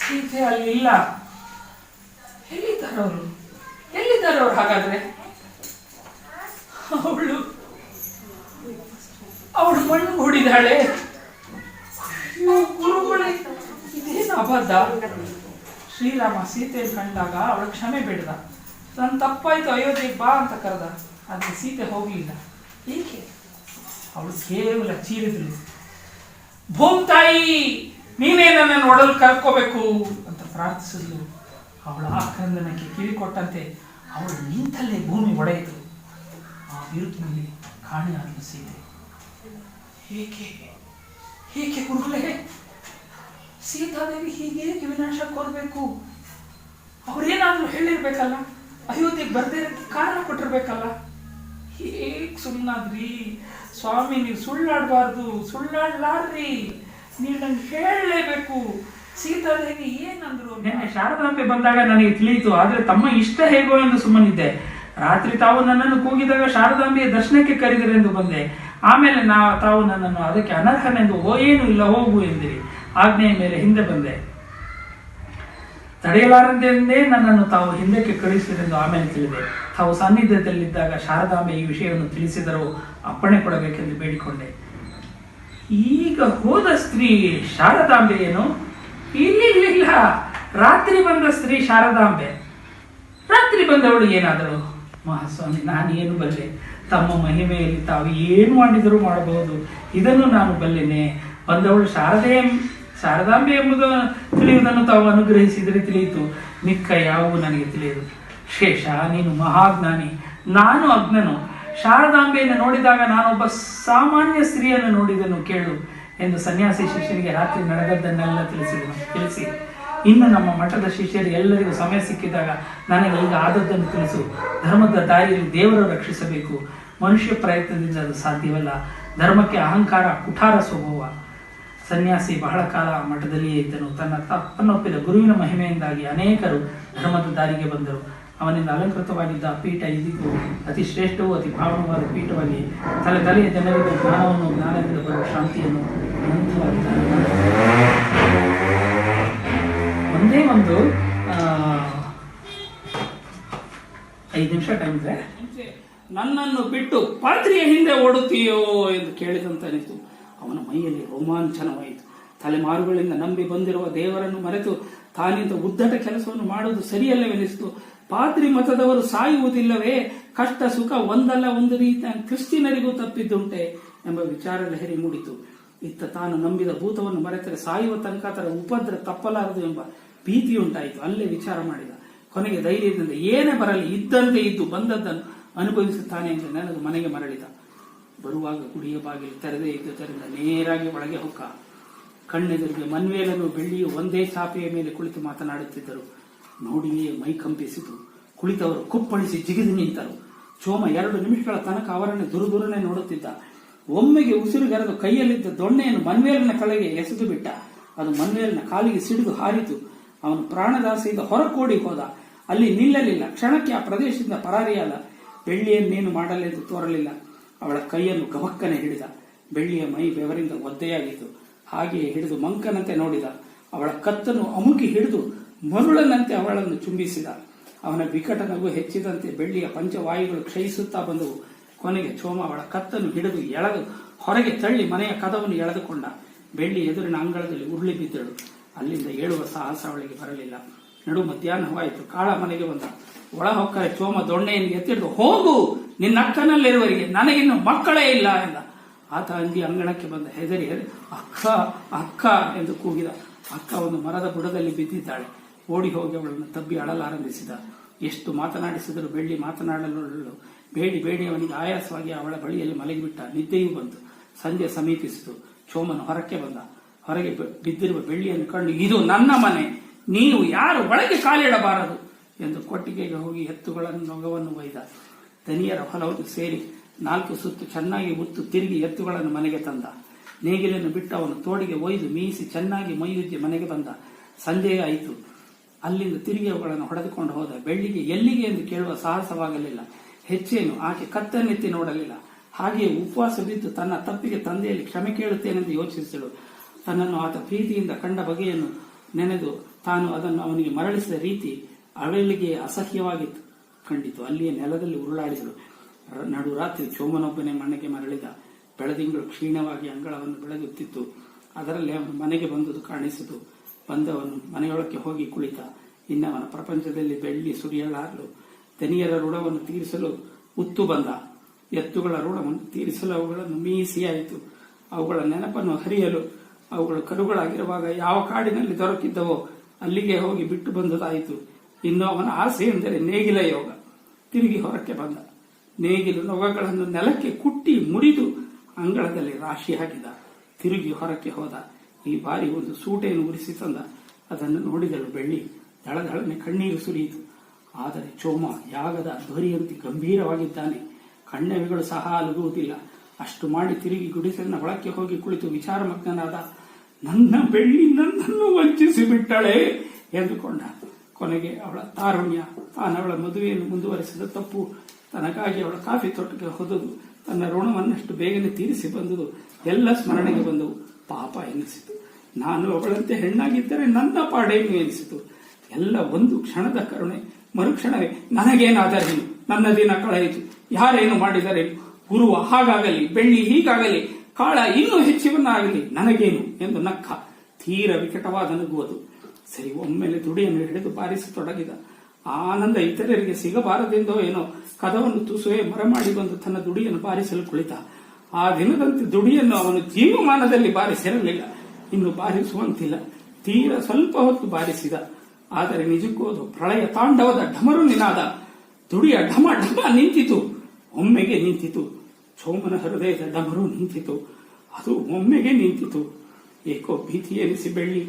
ಸೀತೆ ಅಲ್ಲಿ ಇಲ್ಲ. ಎಲ್ಲಿದ್ದಾರವರು? ಎಲ್ಲಿದ್ದಾರವ್ರು ಹಾಗಾದ್ರೆ? ಅವಳು ಮಣ್ಣು ಹೊಡಿದಾಳೆ. ಗುರುಗಳೇ, ಇದೇನು ಅಬದ್ಧ? ಶ್ರೀರಾಮ ಸೀತೆಯನ್ನು ಕಂಡಾಗ ಅವಳು ಕ್ಷಮೆ ಬೇಡ್ದ. ನನ್ನ ತಪ್ಪಾಯ್ತು, ಅಯೋಧ್ಯೆಗೆ ಬಾ ಅಂತ ಕರೆದ. ಆದರೆ ಸೀತೆ ಹೋಗ್ಲಿಲ್ಲ. ಏಕೆ? ಅವಳು ಕೇವಲ ಚೀರಿದ್ರು. ಭೂಮ್ತಾಯಿ, ನೀನೇ ನನ್ನನ್ನು ಒಡಲು ಕರ್ಕೋಬೇಕು ಅಂತ ಪ್ರಾರ್ಥಿಸಿದ್ಲು. ಅವಳ ಆಕ್ರಂದನಕ್ಕೆ ಕಿವಿ ಕೊಟ್ಟಂತೆ ಅವಳು ನಿಂತಲ್ಲೇ ಭೂಮಿ ಒಡೆಯಿತು. ಆ ಬಿರುಕಿನಲ್ಲಿ ಕಾಣೆಯಾದಳು ಸೀತೆ. ಏಕೆ ಏಕೆ ಗುರುಗಳೇ? ಸೀತಾದೇವಿ ಹೀಗೇಕೆ ವಿನಾಶ ಕೊಡಬೇಕು? ಅವ್ರೇನಾದ್ರೂ ಹೇಳಿರ್ಬೇಕಲ್ಲ, ಅಯೋಧ್ಯೆಗೆ ಬರ್ದೇ ಇರೋಕ್ಕೆ ಕಾರಣ ಕೊಟ್ಟಿರ್ಬೇಕಲ್ಲ. ಹೇಗ್ ಸುಮ್ಮನಾದ್ರಿ ಸ್ವಾಮಿ? ನೀವು ಸುಳ್ಳಾಡಬಾರ್ದು, ಸುಳ್ಳಾಡ್ಲಾರ್ರಿ. ನೀವು ನಂಗೆ ಹೇಳಲೇಬೇಕು. ಸೀತಾದೇವಿ ಏನಂದ್ರು? ನಿನ್ನೆ ಶಾರದಾಂಬೆ ಬಂದಾಗ ನನಗೆ ತಿಳಿಯಿತು, ಆದ್ರೆ ತಮ್ಮ ಇಷ್ಟ ಹೇಗೋ ಎಂದು ಸುಮ್ಮನಿದ್ದೆ. ರಾತ್ರಿ ತಾವು ನನ್ನನ್ನು ಕೂಗಿದಾಗ ಶಾರದಾಂಬೆಯ ದರ್ಶನಕ್ಕೆ ಕರೆದಿರೆಂದು ಬಂದೆ. ಆಮೇಲೆ ತಾವು ನನ್ನನ್ನು ಅದಕ್ಕೆ ಅನರ್ಹನೆಂದು ಏನು ಇಲ್ಲ ಹೋಗು ಎಂದಿರಿ. ಆಜ್ಞೆಯ ಮೇಲೆ ಹಿಂದೆ ಬಂದೆ. ತಡೆಯಲಾರದೆಂದೇ ನನ್ನನ್ನು ತಾವು ಹಿಂದಕ್ಕೆ ಕಳುಹಿಸಿರೆಂದು ಆಮೇಲೆ ತಿಳಿದೆ. ತಾವು ಸಾನ್ನಿಧ್ಯದಲ್ಲಿದ್ದಾಗ ಶಾರದಾಂಬೆ ಈ ವಿಷಯವನ್ನು ತಿಳಿಸಿದರೂ ಅಪ್ಪಣೆ ಕೊಡಬೇಕೆಂದು ಬೇಡಿಕೊಂಡೆ. ಈಗ ಹೋದ ಸ್ತ್ರೀ ಶಾರದಾಂಬೆ ಏನು? ಇಲ್ಲ, ರಾತ್ರಿ ಬಂದ ಸ್ತ್ರೀ ಶಾರದಾಂಬೆ. ರಾತ್ರಿ ಬಂದವಳು ಏನಾದರೂ? ಮಹಾಸ್ವಾಮಿ, ನಾನೇನು ಬಲ್ಲೆ? ತಮ್ಮ ಮಹಿಮೆಯಲ್ಲಿ ತಾವು ಏನು ಮಾಡಿದರೂ ಮಾಡಬಹುದು, ಇದನ್ನು ನಾನು ಬಲ್ಲೆನೆ. ಬಂದವಳು ಶಾರದಾಂಬೆ ಎಂಬುದು ತಿಳಿಯುವುದನ್ನು ತಾವು ಅನುಗ್ರಹಿಸಿದರೆ ತಿಳಿಯಿತು, ಮಿಕ್ಕ ಯಾವುವು ನನಗೆ ತಿಳಿಯದು. ಶೇಷ, ನೀನು ಮಹಾಜ್ಞಾನಿ, ನಾನು ಅಜ್ಞನು. ಶಾರದಾಂಬೆಯನ್ನು ನೋಡಿದಾಗ ನಾನೊಬ್ಬ ಸಾಮಾನ್ಯ ಸ್ತ್ರೀಯನ್ನು ನೋಡಿದನು ಕೇಳು ಎಂದು ಸನ್ಯಾಸಿ ಶಿಷ್ಯನಿಗೆ ರಾತ್ರಿ ನಡೆದದ್ದನ್ನೆಲ್ಲ ತಿಳಿಸಿ, ಇನ್ನು ನಮ್ಮ ಮಠದ ಶಿಷ್ಯರು ಎಲ್ಲರಿಗೂ ಸಮಯ ಸಿಕ್ಕಿದಾಗ ನನಗೆ ಈಗ ಆದದ್ದನ್ನು ತಿಳಿಸು. ಧರ್ಮದ ದಾರಿಯಲ್ಲಿ ದೇವರು ರಕ್ಷಿಸಬೇಕು. ಮನುಷ್ಯ ಪ್ರಯತ್ನದಿಂದ ಅದು ಸಾಧ್ಯವಲ್ಲ. ಧರ್ಮಕ್ಕೆ ಅಹಂಕಾರ ಕುಠಾರ ಸ್ವಭಾವ. ಸನ್ಯಾಸಿ ಬಹಳ ಕಾಲ ಮಠದಲ್ಲಿಯೇ ಇದ್ದನು. ತನ್ನ ತಪ್ಪನ್ನೊಪ್ಪಿದ ಗುರುವಿನ ಮಹಿಮೆಯಿಂದಾಗಿ ಅನೇಕರು ಧರ್ಮದ ದಾರಿಗೆ ಬಂದರು. ಅವನಿಂದ ಅಲಂಕೃತವಾಗಿದ್ದ ಪೀಠ ಇದೀಗೂ ಅತಿ ಶ್ರೇಷ್ಠವೂ ಅತಿ ಭಾವನವಾದ ಪೀಠವಾಗಿ ತಲೆಯ ಜನರಿಗೆ ಜ್ಞಾನವನ್ನು, ಜ್ಞಾನದಿಂದ ಬರುವ ಶಾಂತಿಯನ್ನು ಅನಂತವಾಗಿ ಒಂದೇ ಒಂದು 5 ನಿಮಿಷ ಟೈಮ್ ಇದೆ. ನನ್ನನ್ನು ಬಿಟ್ಟು ಪಾತ್ರೆಯ ಹಿಂದೆ ಓಡುತ್ತೀಯೋ ಎಂದು ಕೇಳಿದಂತನಿತು. ಅವನ ಮೈಯಲ್ಲಿ ರೋಮಾಂಚನವಾಯಿತು. ತಲೆಮಾರುಗಳಿಂದ ನಂಬಿ ಬಂದಿರುವ ದೇವರನ್ನು ಮರೆತು ತಾನಿಂದ ಉದ್ದಟ ಕೆಲಸವನ್ನು ಮಾಡುವುದು ಸರಿಯಲ್ಲವೆನಿಸಿತು. ಪಾದ್ರಿ ಮತದವರು ಸಾಯುವುದಿಲ್ಲವೇ? ಕಷ್ಟ ಸುಖ ಒಂದಲ್ಲ ಒಂದು ರೀತಿಯ ಕ್ರಿಶ್ಚಿಯನರಿಗೂ ತಪ್ಪಿದ್ದುಂಟೆ ಎಂಬ ವಿಚಾರ ಲಹರಿ ಮೂಡಿತು. ಇತ್ತ ತಾನು ನಂಬಿದ ಭೂತವನ್ನು ಮರೆತರೆ ಸಾಯುವ ತನಕ ಅದರ ಉಪದ್ರ ತಪ್ಪಲಾರದು ಎಂಬ ಭೀತಿಯುಂಟಾಯಿತು. ಅಲ್ಲೇ ವಿಚಾರ ಮಾಡಿದ. ಕೊನೆಗೆ ಧೈರ್ಯದಿಂದ ಏನೇ ಬರಲಿ ಇದ್ದಂತೆ ಇದ್ದು ಬಂದದ್ದನ್ನು ಅನುಭವಿಸುತ್ತಾನೆ ಎಂದು ನೆನೆದು ಮನೆಗೆ ಮರಳಿದ. ಬರುವಾಗ ಗುಡಿಯ ಬಾಗಿಲು ತೆರೆದೇ ಇದ್ದುದರಿಂದ ನೇರಾಗಿ ಒಳಗೆ ಹೊಕ್ಕ. ಕಣ್ಣೆದುರಿಗೆ ಮನ್ವೇಲನು ಬೆಳ್ಳಿಯು ಒಂದೇ ಚಾಪೆಯ ಮೇಲೆ ಕುಳಿತು ಮಾತನಾಡುತ್ತಿದ್ದರು. ನೋಡಿಯೇ ಮೈ ಕಂಪಿಸಿತು. ಕುಳಿತವರು ಕುಪ್ಪಳಿಸಿ ಜಿಗಿದು ನಿಂತರು. ಚೋಮ 2 ನಿಮಿಷಗಳ ತನಕ ಅವರನ್ನು ದುರುದುರನೆ ನೋಡುತ್ತಿದ್ದ. ಒಮ್ಮೆಗೆ ಉಸಿರುಗರೆದು ಕೈಯಲ್ಲಿದ್ದ ದೊಣ್ಣೆಯನ್ನು ಮನ್ವೇಲನ ಕಳೆಗೆ ಎಸೆದು ಬಿಟ್ಟ. ಅದು ಮನ್ವೇಲನ ಕಾಲಿಗೆ ಸಿಡಿದು ಹಾರಿತು. ಅವನು ಪ್ರಾಣದಾಸೆಯಿಂದ ಹೊರಕೋಡಿ ಹೋದ. ಅಲ್ಲಿ ನಿಲ್ಲಲಿಲ್ಲ. ಕ್ಷಣಕ್ಕೆ ಆ ಪ್ರದೇಶದಿಂದ ಪರಾರಿಯಾದ. ಬೆಳ್ಳಿಯನ್ನೇನು ಮಾಡಲೆಂದು ತೋರಲಿಲ್ಲ. ಅವಳ ಕೈಯನ್ನು ಗಮಕ್ಕನೆ ಹಿಡಿದ. ಬೆಳ್ಳಿಯ ಮೈ ಬೆವರಿಂದ ಒದ್ದೆಯಾಗಿತ್ತು. ಹಾಗೆಯೇ ಹಿಡಿದು ಮಂಕನಂತೆ ನೋಡಿದ. ಅವಳ ಕತ್ತನ್ನು ಅಮುಕಿ ಹಿಡಿದು ಮರುಳನಂತೆ ಅವಳನ್ನು ಚುಂಬಿಸಿದ. ಅವನ ವಿಕಟ ನಗು ಹೆಚ್ಚಿದಂತೆ ಬೆಳ್ಳಿಯ ಪಂಚವಾಯುಗಳು ಕ್ಷಯಿಸುತ್ತಾ ಬಂದವು. ಕೊನೆಗೆ ಚೋಮ ಅವಳ ಕತ್ತನ್ನು ಹಿಡಿದು ಎಳೆದು ಹೊರಗೆ ತಳ್ಳಿ ಮನೆಯ ಕದವನ್ನು ಎಳೆದುಕೊಂಡ. ಬೆಳ್ಳಿ ಎದುರಿನ ಅಂಗಳದಲ್ಲಿ ಉರುಳಿ ಬಿದ್ದಳು. ಅಲ್ಲಿಂದ ಏಳುವ ಸಾಹಸ ಅವಳಿಗೆ ಬರಲಿಲ್ಲ. ನಡು ಮಧ್ಯಾಹ್ನವಾಯಿತು. ಕಾಳ ಮನೆಗೆ ಬಂದ. ಒಳ ಹೊಕ್ಕರೆ ಚೋಮ ದೊಣ್ಣೆಯನ್ನು ಎತ್ತಿಡಿದು, ಹೋಗು, ನಿನ್ನ ಅಕ್ಕನಲ್ಲಿರುವರಿಗೆ, ನನಗಿನ್ನು ಮಕ್ಕಳೇ ಇಲ್ಲ ಎಂದ. ಆತ ಅಂಗಿ ಅಂಗಣಕ್ಕೆ ಬಂದ. ಹೆದರಿ ಅಕ್ಕ ಅಕ್ಕ ಎಂದು ಕೂಗಿದ. ಅಕ್ಕ ಒಂದು ಮರದ ಬುಡದಲ್ಲಿ ಬಿದ್ದಿದ್ದಾಳೆ. ಓಡಿ ಹೋಗಿ ಅವಳನ್ನು ತಬ್ಬಿ ಅಳಲಾರಂಭಿಸಿದ. ಎಷ್ಟು ಮಾತನಾಡಿಸಿದರೂ ಬೆಳ್ಳಿ ಮಾತನಾಡಲು ಬೇಡಿ ಅವನಿಗೆ ಆಯಾಸವಾಗಿ ಅವಳ ಬಳಿಯಲ್ಲಿ ಮಲಗಿಬಿಟ್ಟ. ನಿದ್ದೆಯೂ ಬಂತು. ಸಂಜೆ ಸಮೀಪಿಸಿತು. ಚೋಮನು ಹೊರಕ್ಕೆ ಬಂದ. ಹೊರಗೆ ಬಿದ್ದಿರುವ ಬೆಳ್ಳಿಯನ್ನು ಕಂಡು, ಇದು ನನ್ನ ಮನೆ, ನೀವು ಯಾರು ಒಳಗೆ ಕಾಲಿಡಬಾರದು ಎಂದು ಕೊಟ್ಟಿಗೆಗೆ ಹೋಗಿ ಎತ್ತುಗಳನ್ನು ನೊಗವನ್ನು ಒಯ್ದ. ದನಿಯರ ಹೊಲವನ್ನು ಸೇರಿ 4 ಸುತ್ತು ಚೆನ್ನಾಗಿ ಉತ್ತು ತಿರುಗಿ ಎತ್ತುಗಳನ್ನು ಮನೆಗೆ ತಂದ. ನೇಗಿಲನ್ನು ಬಿಟ್ಟು ಅವನು ತೋಡಿಗೆ ಒಯ್ದು ಮೀಸಿ ಚೆನ್ನಾಗಿ ಮೈಯುಜ್ಜಿ ಮನೆಗೆ ಬಂದ. ಸಂಜೆ ಆಯಿತು. ಅಲ್ಲಿಂದ ತಿರುಗಿ ಅವುಗಳನ್ನು ಹೊಡೆದುಕೊಂಡು ಹೋದ. ಬೆಳ್ಳಿಗೆ ಎಲ್ಲಿಗೆ ಎಂದು ಕೇಳುವ ಸಾಹಸವಾಗಲಿಲ್ಲ. ಹೆಚ್ಚೇನು ಆಕೆ ಕತ್ತನ್ನೆತ್ತಿ ನೋಡಲಿಲ್ಲ. ಹಾಗೆಯೇ ಉಪವಾಸ ಬಿದ್ದು ತನ್ನ ತಪ್ಪಿಗೆ ತಂದೆಯಲ್ಲಿ ಕ್ಷಮೆ ಕೇಳುತ್ತೇನೆಂದು ಯೋಚಿಸಿದಳು. ತನ್ನನ್ನು ಆತ ಪ್ರೀತಿಯಿಂದ ಕಂಡ ಬಗೆಯನ್ನು ನೆನೆದು ತಾನು ಅದನ್ನು ಅವನಿಗೆ ಮರಳಿಸಿದ ರೀತಿ ಅವಳಿಗೆ ಅಸಹ್ಯವಾಗಿತ್ತು ಕಂಡಿತು. ಅಲ್ಲಿಯೇ ನೆಲದಲ್ಲಿ ಉರುಳಾಡಿದಳು. ನಡುರಾತ್ರಿ ಚೋಮನೊಬ್ಬನೇ ಮನೆಗೆ ಮರಳಿದ. ಬೆಳದಿಂಗಳು ಕ್ಷೀಣವಾಗಿ ಅಂಗಳವನ್ನು ಬೆಳಗುತ್ತಿತ್ತು. ಅದರಲ್ಲಿ ಅವನು ಮನೆಗೆ ಬಂದುದು ಕಾಣಿಸಿತು. ಬಂದವನು ಮನೆಯೊಳಕ್ಕೆ ಹೋಗಿ ಕುಳಿತ. ಇನ್ನವನ ಪ್ರಪಂಚದಲ್ಲಿ ಬೆಳ್ಳಿ ಸುರಿಯಲಾರಲು ದನಿಯರ ಋಣವನ್ನು ತೀರಿಸಲು ಉತ್ತು ಬಂದ. ಎತ್ತುಗಳ ಋಣವನ್ನು ತೀರಿಸಲು ಅವುಗಳನ್ನು ಮೀಸಿಯಾಯಿತು. ಅವುಗಳ ನೆನಪನ್ನು ಹರಿಯಲು ಅವುಗಳು ಕರುಗಳಾಗಿರುವಾಗ ಯಾವ ಕಾಡಿನಲ್ಲಿ ದೊರಕಿದ್ದವೋ ಅಲ್ಲಿಗೆ ಹೋಗಿ ಬಿಟ್ಟು ಬಂದದಾಯಿತು. ಇನ್ನು ಅವನ ಆಸೆ ಎಂದರೆ ನೇಗಿಲ ಯೋಗ. ತಿರುಗಿ ಹೊರಕ್ಕೆ ಬಂದ. ನೇಗಿಲು ನೊಗಗಳನ್ನು ನೆಲಕ್ಕೆ ಕುಟ್ಟಿ ಮುರಿದು ಅಂಗಳದಲ್ಲಿ ರಾಶಿ ಹಾಕಿದ. ತಿರುಗಿ ಹೊರಕ್ಕೆ ಹೋದ. ಈ ಬಾರಿ ಒಂದು ಸೂಟೆಯನ್ನು ಉರಿಸಿ ತಂದ. ಅದನ್ನು ನೋಡಿದಳು ಬೆಳ್ಳಿ. ದಳದಳನೆ ಕಣ್ಣೀರು ಸುರಿಯಿತು. ಆದರೆ ಚೋಮ ಯಾಗದ ಧ್ವರಿಯಂತೆ ಗಂಭೀರವಾಗಿದ್ದಾನೆ. ಕಣ್ಣೆವೆಗಳು ಸಹ ಅಲುಗುವುದಿಲ್ಲ. ಅಷ್ಟು ಮಾಡಿ ತಿರುಗಿ ಗುಡಿಸಲಿನ ಒಳಕ್ಕೆ ಹೋಗಿ ಕುಳಿತು ವಿಚಾರಮಗ್ನಾದ. ನನ್ನ ಬೆಳ್ಳಿ ನನ್ನನ್ನು ವಂಚಿಸಿ ಬಿಟ್ಟಳೆ ಎಂದುಕೊಂಡ. ಕೊನೆಗೆ ಅವಳ ತಾರುಣ್ಯ, ತಾನವಳ ಮದುವೆಯನ್ನು ಮುಂದುವರೆಸಿದ ತಪ್ಪು, ತನಗಾಗಿ ಅವಳ ಕಾಫಿ ತೋಟಕ್ಕೆ ಹೋದುದು, ತನ್ನ ಋಣವನ್ನಷ್ಟು ಬೇಗನೆ ತೀರಿಸಿ ಬಂದುದು ಎಲ್ಲ ಸ್ಮರಣೆಗೆ ಬಂದವು. ಪಾಪ ಎನಿಸಿತು. ನಾನು ಅವಳಂತೆ ಹೆಣ್ಣಾಗಿದ್ದರೆ ನನ್ನ ಪಾಡೇನು ಎನಿಸಿತು. ಎಲ್ಲ ಒಂದು ಕ್ಷಣದ ಕರುಣೆ. ಮರುಕ್ಷಣವೇ ನನಗೇನಾದರೇನು, ನನ್ನ ದಿನ ಕಳೆಯಿತು, ಯಾರೇನು ಮಾಡಿದರೇನು, ಗುರುವ ಹಾಗಾಗಲಿ, ಬೆಳ್ಳಿ ಹೀಗಾಗಲಿ, ಕಾಳ ಇನ್ನೂ ಹೆಚ್ಚಿವನ್ನಾಗಲಿ, ನನಗೇನು ಎಂದು ನಕ್ಕ. ತೀರ ವಿಕಟವಾದ ನಗುವುದು. ಸರಿ, ಒಮ್ಮೆಲೆ ದುಡಿಯನ್ನು ಹಿಡಿದು ಬಾರಿಸತೊಡಗಿದ. ಆನಂದ ಇತರರಿಗೆ ಸಿಗಬಾರದೆಂದೋ ಏನೋ ಕದವನ್ನು ತುಸುವೆ ಮರಮಾಡಿ ಬಂದು ತನ್ನ ದುಡಿಯನ್ನು ಬಾರಿಸಲು ಕುಳಿತ. ಆ ದಿನದಂತೆ ದುಡಿಯನ್ನು ಅವನು ಜೀವಮಾನದಲ್ಲಿ ಬಾರಿಸಿರಲಿಲ್ಲ. ಇನ್ನು ಬಾರಿಸುವಂತಿಲ್ಲ. ತೀರ ಸ್ವಲ್ಪ ಹೊತ್ತು ಬಾರಿಸಿದ. ಆದರೆ ನಿಜಕ್ಕೂ ಅದು ಪ್ರಳಯ ತಾಂಡವದ ಢಮರು ನಿನಾದ. ದುಡಿಯ ಢಮ ಢಮ ನಿಂತಿತು. ಒಮ್ಮೆಗೆ ನಿಂತಿತು. ಚೋಮನ ಹೃದಯದ ಡಮರು ನಿಂತಿತು. ಅದು ಒಮ್ಮೆಗೆ ನಿಂತಿತು. ಏಕೋ ಭೀತಿ ಎನಿಸಿ ಬೆಳ್ಳಿ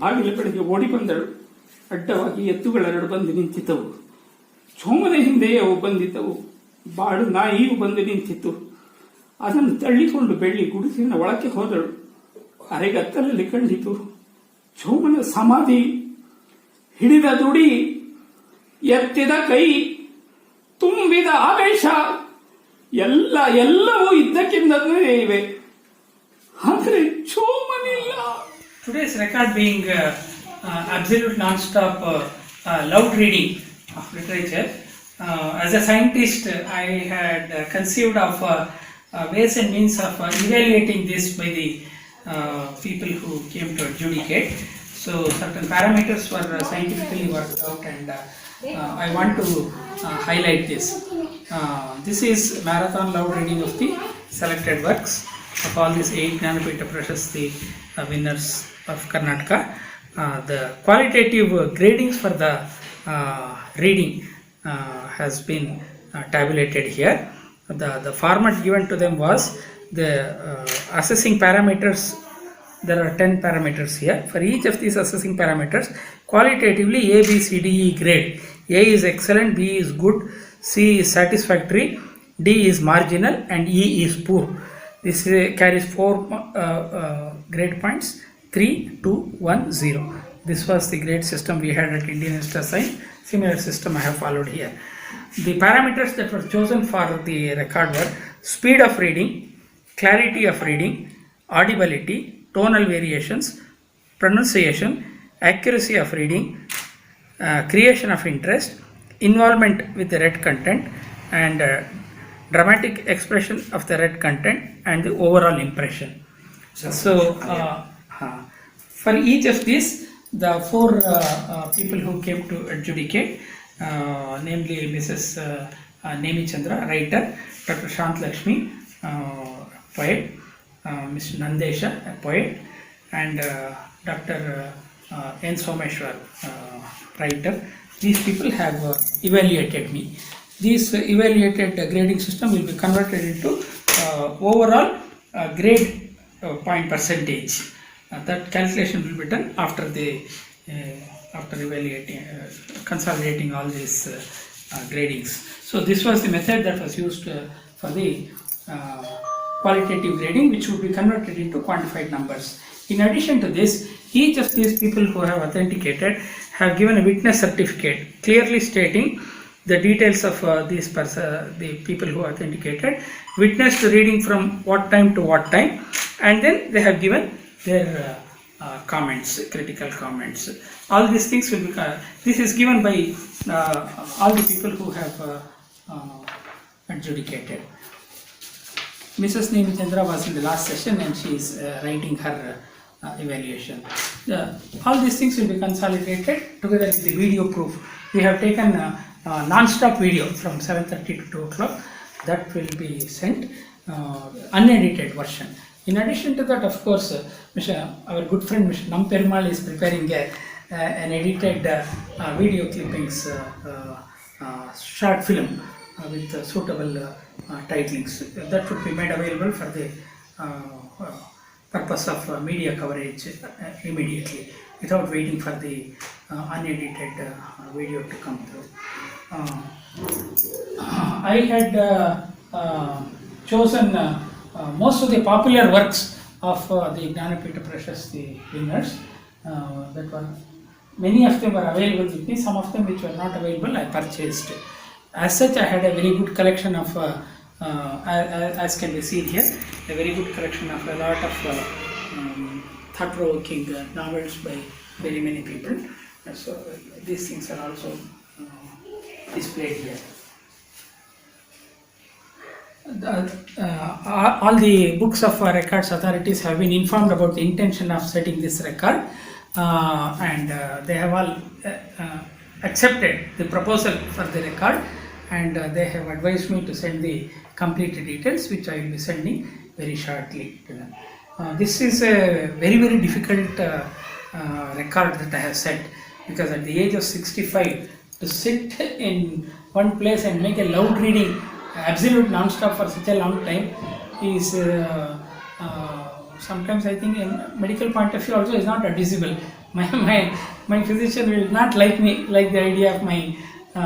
ಬಾಗಿಲ ಕಡೆಗೆ ಓಡಿ ಬಂದಳು. ಅಡ್ಡವಾಗಿ ಎತ್ತುಗಳೆರಡು ಬಂದು ನಿಂತಿದ್ದವು. ಚೋಮನ ಹಿಂದೆಯೇ ಅವು ಬಂದಿದ್ದವು. ಬಾಡು ನಾಯಿಯೂ ಬಂದು ನಿಂತಿತ್ತು. ಅದನ್ನು ತಳ್ಳಿಕೊಂಡು ಬೆಳ್ಳಿ ಗುಡಿಸಿನ ಒಳಕ್ಕೆ ಹೋದಳು. ಅರೆಗತ್ತಲಲ್ಲಿ ಕಂಡಿತು ಚೋಮನ ಸಮಾಧಿ. ಹಿಡಿದ ದುಡಿ, ಎತ್ತಿದ ಕೈ, ತುಂಬಿದ ಆವೇಶ ಎಲ್ಲವೂ ಇದ್ದಕ್ಕಿಂದಲೇ ಇವೆ. ಆದರೆ ಚೋಮನಿಲ್ಲ. Today's record being absolute non-stop loud reading of literature. As a scientist, I had conceived of ways and means of evaluating this by the people who came to adjudicate. So certain parameters were scientifically worked out, and I want to highlight this. This is marathon loud reading of the selected works of all these 8 Jnanapita Prashasti winners of Karnataka. The qualitative gradings for the reading has been tabulated here. The format given to them was the assessing parameters. There are 10 parameters here. For each of these assessing parameters, qualitatively A, B, C, D, E grade. A is excellent, B is good, C is satisfactory, D is marginal, and E is poor. This carries 4 grade points: 3, 2, 1, 0. This was the grade system we had at Indian Institute of Science. Similar system I have followed here. The parameters that were chosen for the record were speed of reading, clarity of reading, audibility, tonal variations, pronunciation, accuracy of reading, creation of interest, involvement with the read content, and dramatic expression of the read content, and the overall impression. So for each of these, the 4 people who came to adjudicate, namely Mrs. Nemi Chandra, writer, Dr. Shant Lakshmi, poet, Mr. Nandesha, a poet, and Dr. N. Someshwar, writer. These people have evaluated me. This evaluated grading system will be converted into overall grade point percentage. That calculation will be done after evaluating, consolidating all these gradings. So this was the method that was used for the qualitative grading, which would be converted into quantified numbers. In addition to this, each of these people who have authenticated have given a witness certificate clearly stating the details of the people who authenticated, witnessed reading from what time to what time, and then they have given their comments, critical comments. All these things will be, this is given by all the people who have adjudicated. Mrs. Nemi Chandra was in the last session and she is writing her evaluation. All these things will be consolidated together with the video proof. We have taken non-stop video from 7:30 to 2 o'clock. That will be sent, unedited version. In addition to that, of course, our good friend Mr. Nam Perumal is preparing an edited video clippings short film with suitable titlings. That would be made available for the purpose of media coverage immediately, without waiting for the unedited video to come through. I had chosen most of the popular works of the Jnanapita Prashasti winners. That were, many of them were available with me, some of them which were not available I purchased. As such, I had a very good collection of, as can be seen here, a very good collection of a lot of thought-provoking novels by very many people. So these things are also displayed here. All the books of records authorities have been informed about the intention of setting this record, and they have all accepted the proposal for the record, and they have advised me to send the complete details, which I will be sending very shortly to them. This is a very, very difficult record that I have set, because at the age of 65, to sit in one place and make a loud reading, absolute non-stop for such a long time, is sometimes I think in medical point of view also is not admissible. My physician will not like the idea of my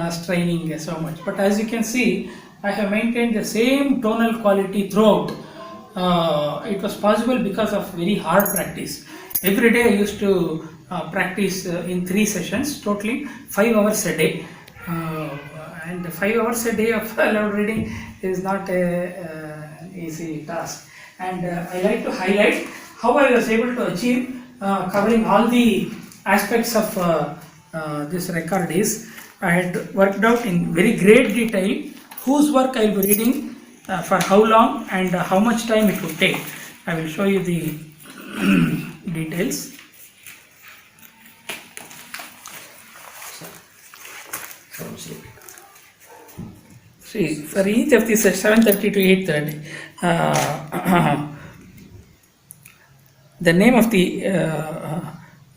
straining so much. But as you can see, I have maintained the same tonal quality throughout. It was possible because of very hard practice. Every day I used to practice in 3 sessions, totaling 5 hours a day. And 5 hours a day of loud reading is not an easy task. And I like to highlight how I was able to achieve covering all the aspects of this record is, I had worked out in very great detail whose work I will be reading, for how long and how much time it would take. I will show you the details. See, for each of these 7:30 to 8:30, the name of the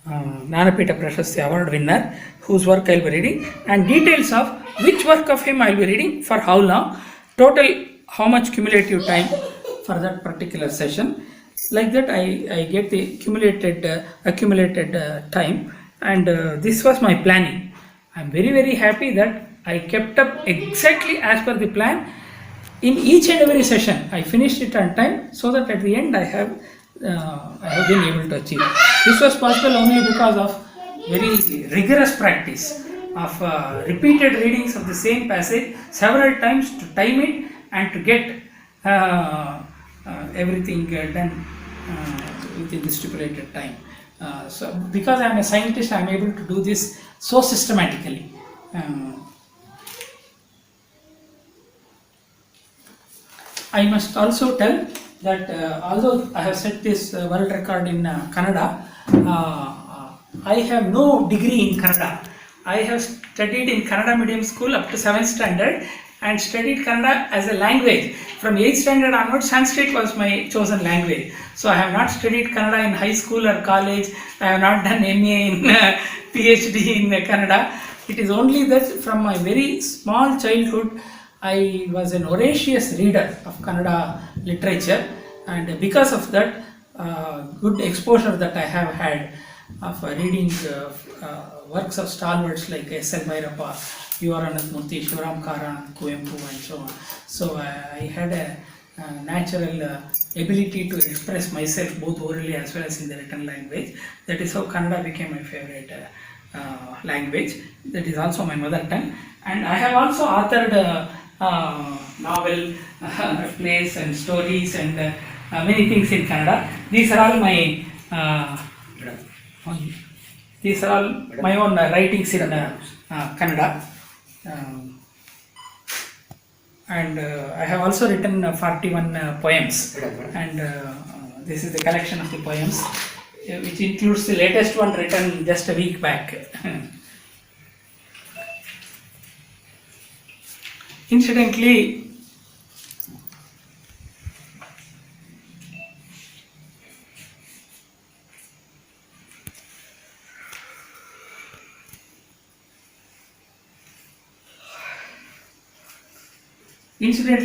Jnanapita Prashasti Award winner, whose work I will be reading, and details of which work of him I will be reading, for how long, total how much cumulative time for that particular session. Like that, I get the accumulated time, and this was my planning. I am very, very happy that I kept up exactly as per the plan in each and every session. I finished it on time, so that at the end I have been able to achieve. This was possible only because of very rigorous practice of repeated readings of the same passage several times, to time it and to get everything done within the stipulated time. So because I am a scientist, I am able to do this so systematically. I must also tell that although I have set this world record in Kannada, I have no degree in Kannada. I have studied in Kannada medium school up to 7th standard and studied Kannada as a language. From 8th standard onwards, Sanskrit was my chosen language. So I have not studied Kannada in high school or college. I have not done MA in PhD in Kannada. It is only that from my very small childhood, I was an voracious reader of Kannada literature, and because of that good exposure that I have had of reading works of stalwarts like S.L. Bhairappa, U.R. Ananthamurthy, Shivaram Karan, Kuempu, and so on. So I had a natural ability to express myself both orally as well as in the written language. That is how Kannada became my favorite language. That is also my mother tongue. And I have also authored novel, plays and stories and many things in Kannada. These are all my These are all my own writings in Kannada. And I have also written 41 poems, and this is the collection of the poems, which includes the latest one written just a week back. Incidentally,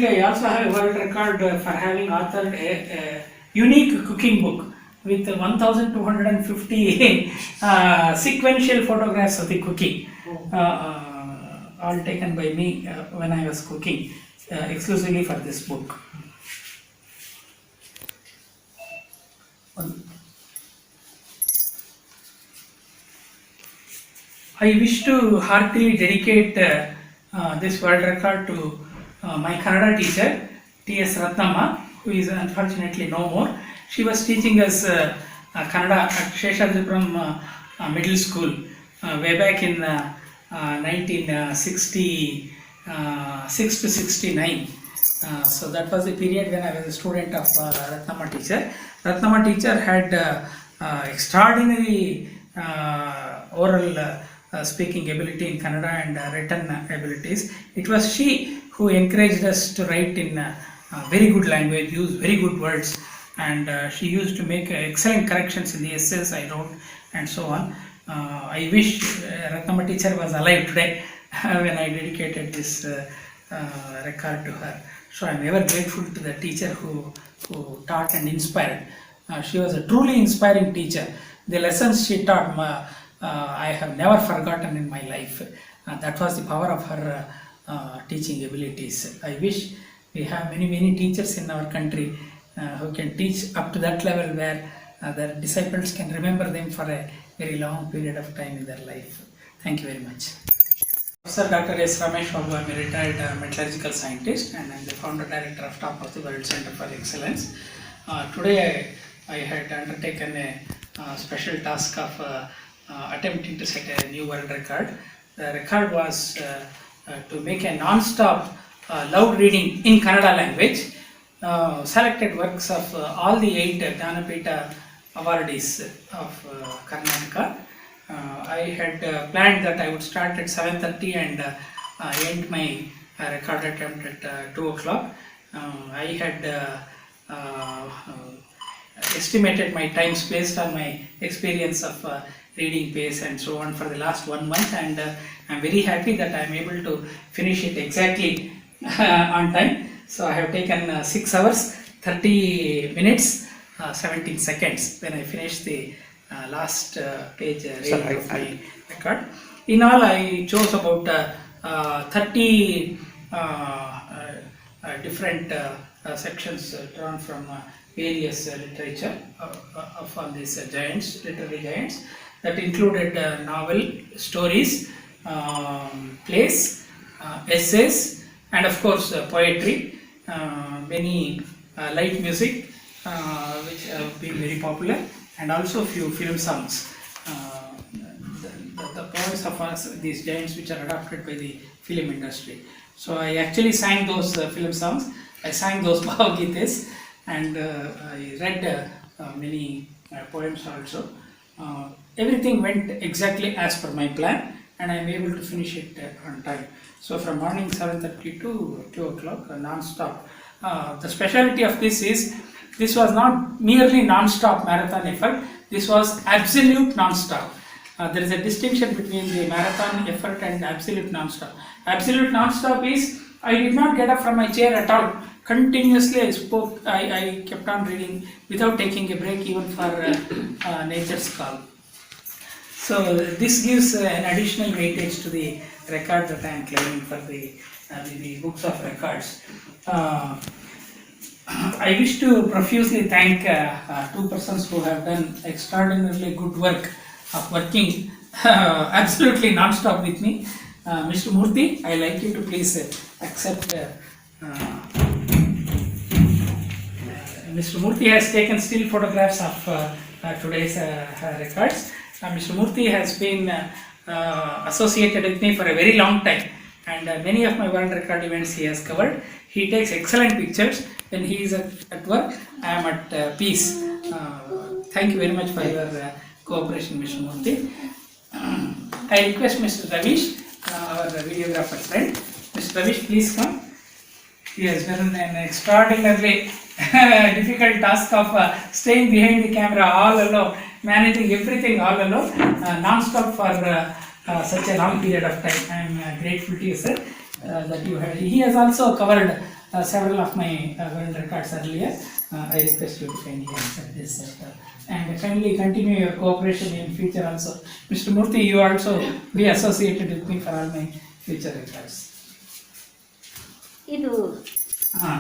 I also have a world record for having authored a unique cooking book with 1,250 sequential photographs of the cooking, all taken by me when I was cooking exclusively for this book. I wish to heartily dedicate this world record to my Kannada teacher, T.S. Ratnamma, who is unfortunately no more. She was teaching us Kannada at Sheshadripuram Middle School way back in 1966 to 69. So that was the period when I was a student of Ratnamma teacher. Ratnamma teacher had extraordinary oral speaking ability in Kannada and written abilities. It was she who encouraged us to write in very good language, use very good words, and she used to make excellent corrections in the essays I wrote and so on. I wish Ratnamma teacher was alive today when I dedicated this record to her. So I am ever grateful to the teacher who taught and inspired. She was a truly inspiring teacher. The lessons she taught I have never forgotten in my life. That was the power of her teaching abilities. I wish we have many teachers in our country who can teach up to that level where their disciples can remember them for a very long period of time in their life. Thank you very much. Professor Dr. S. Ramesh Babu, I am a retired metallurgical scientist, and I am the founder director of Top of the World Center for Excellence. Today I had undertaken a special task of attempting to set a new world record. The record was to make a non-stop loud reading in Kannada language, selected works of all the 8 Jnanapita awardees of Karnataka. I had planned that I would start at 7:30 and end my record attempt at 2 o'clock. I had estimated my times based on my experience of reading pace and so on for the last 1 month, and I'm very happy that I'm able to finish it exactly on time. So I have taken 6 hours, 30 minutes, 17 seconds when I finished the last page reading of my record. In all, I chose about 30 different sections drawn from various literature of these giants, literary giants, that included novel, stories, plays, essays, and of course poetry, many light music which have been very popular, and also few film songs. The poems of these giants which are adopted by the film industry. So I actually sang those film songs. I sang those Bhagavad-gitas, and I read many poems also. Everything went exactly as per my plan, and I am able to finish it on time. So from morning 7:30 to 2 o'clock, non-stop. The speciality of this is, this was not merely non-stop marathon effort, this was absolute non-stop. There is a distinction between the marathon effort and absolute non-stop. Absolute non-stop is, I did not get up from my chair at all. Continuously I spoke, I kept on reading without taking a break even for nature's call. So this gives an additional weightage to the record that I am claiming for the books of records. I wish to profusely thank 2 persons who have done extraordinarily good work of working absolutely non-stop with me. Mr. Murthy, I like you to please accept. Mr. Murthy has taken still photographs of today's records, Mr. Murthy has been associated with me for a very long time, and many of my world record events he has covered. He takes excellent pictures. When he is at work, I am at peace. Thank you very much for your cooperation, Mr. Murthy. I request Mr. Ravish, our videographer friend. Mr. Ravish, please come. He has done an extraordinarily difficult task of staying behind the camera all alone, managing everything all alone, non-stop for such a long period of time. I am grateful to you, sir, that you had. He has also covered several of my world records earlier. I request you to kindly accept this, sir, and kindly continue your cooperation in future also. Mr. Murthy, you also be associated with me for all my future records. ಇದು ಹಾಂ